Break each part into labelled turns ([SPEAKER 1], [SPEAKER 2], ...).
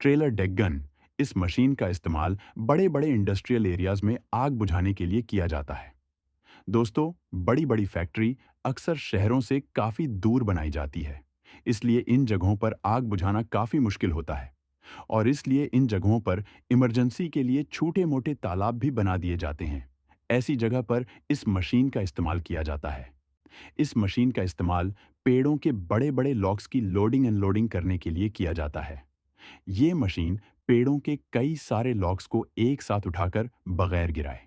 [SPEAKER 1] Trailer deck gun. इस machine का इस्तेमाल बड़े बड़े इंडस्ट्रियल एरियाज में आग बुझाने के लिए किया जाता है। दोस्तों, बड़ी बड़ी फैक्ट्री अक्सर शहरों से काफ़ी दूर बनाई जाती है। इसलिए इन जगहों पर आग बुझाना काफ़ी मुश्किल होता है। और इसलिए इन जगहों पर इमरजेंसी के लिए छोटे मोटे तालाब भी बना दिए जाते हैं। ऐसी जगह पर इस मशीन का इस्तेमाल किया जाता है। इस मशीन का इस्तेमाल पेड़ों के बड़े बड़े लॉग्स की लोडिंग एंड लोडिंग करने के लिए किया जाता है। ये मशीन पेड़ों के कई सारे लॉग्स को एक साथ उठाकर बगैर गिराए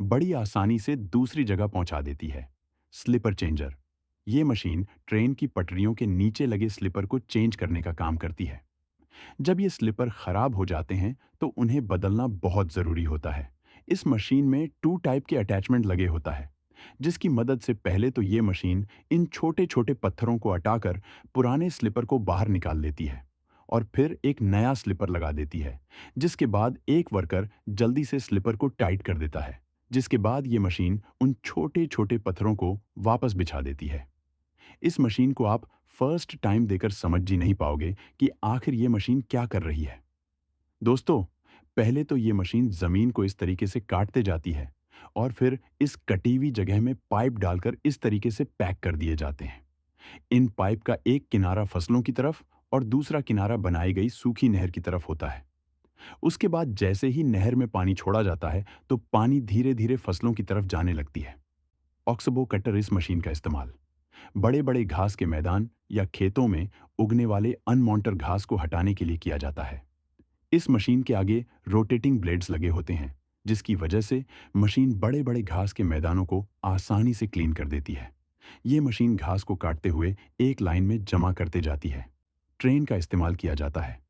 [SPEAKER 1] बड़ी आसानी से दूसरी जगह पहुंचा देती है। Sleeper changer. ये मशीन ट्रेन की पटरियों के नीचे लगे स्लिपर को चेंज करने का काम करती है। जब ये स्लिपर खराब हो जाते हैं तो उन्हें बदलना बहुत ज़रूरी होता है। इस मशीन में टू टाइप के अटैचमेंट लगे होता है, जिसकी मदद से पहले तो ये मशीन इन छोटे छोटे पत्थरों को हटाकर पुराने स्लिपर को बाहर निकाल लेती है और फिर एक नया स्लिपर लगा देती है, जिसके बाद एक वर्कर जल्दी से स्लिपर को टाइट कर देता है, जिसके बाद ये मशीन उन छोटे छोटे पत्थरों को वापस बिछा देती है। इस मशीन को आप फर्स्ट टाइम देकर समझ ही नहीं पाओगे कि आखिर ये मशीन क्या कर रही है। दोस्तों, पहले तो ये मशीन जमीन को इस तरीके से काटते जाती है और फिर इस कटी हुई जगह में पाइप डालकर इस तरीके से पैक कर दिए जाते हैं। इन पाइप का एक किनारा फसलों की तरफ और दूसरा किनारा बनाई गई सूखी नहर की तरफ होता है। उसके बाद जैसे ही नहर में पानी छोड़ा जाता है तो पानी धीरे धीरे फसलों की तरफ जाने लगती है। ऑक्सबो कटर इस मशीन का इस्तेमाल बड़े बड़े घास के मैदान या खेतों में उगने वाले अनवांटेड घास को हटाने के लिए किया जाता है। इस मशीन के आगे रोटेटिंग ब्लेड्स लगे होते हैं, जिसकी वजह से मशीन बड़े बड़े घास के मैदानों को आसानी से क्लीन कर देती है। ये मशीन घास को काटते हुए एक लाइन में जमा करते जाती है। ट्रेन का इस्तेमाल किया जाता है।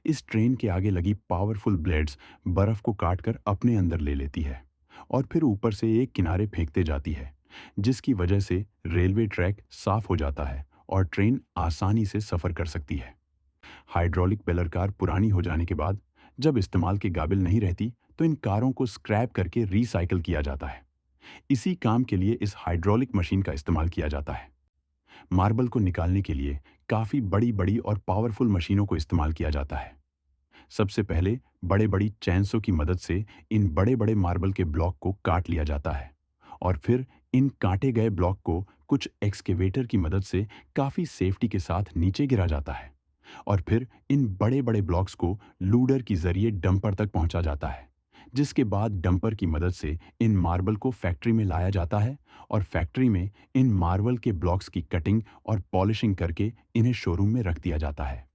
[SPEAKER 1] इस ट्रेन के आगे लगी पावरफुल ब्लेड्स बर्फ को काटकर अपने अंदर ले लेती है और फिर ऊपर से एक किनारे फेंकते जाती है, जिसकी वजह से रेलवे ट्रैक साफ हो जाता है और ट्रेन आसानी से सफर कर सकती है। हाइड्रोलिक पेलर कार पुरानी हो जाने के बाद जब इस्तेमाल के काबिल नहीं रहती तो इन कारों को स्क्रैप करके रिसाइकिल किया जाता है। इसी काम के लिए इस हाइड्रोलिक मशीन का इस्तेमाल किया जाता है। मार्बल को निकालने के लिए काफ़ी बड़ी बड़ी और पावरफुल मशीनों को इस्तेमाल किया जाता है। सबसे पहले बड़े बड़ी चैनसों की मदद से इन बड़े बड़े मार्बल के ब्लॉक को काट लिया जाता है और फिर इन काटे गए ब्लॉक को कुछ एक्सकेवेटर की मदद से काफ़ी सेफ्टी के साथ नीचे गिरा जाता है और फिर इन बड़े बड़े ब्लॉक्स को लूडर के जरिए डंपर तक पहुंचा जाता है, जिसके बाद डंपर की मदद से इन मार्बल को फैक्ट्री में लाया जाता है और फैक्ट्री में इन मार्बल के ब्लॉक्स की कटिंग और पॉलिशिंग करके इन्हें शोरूम में रख दिया जाता है।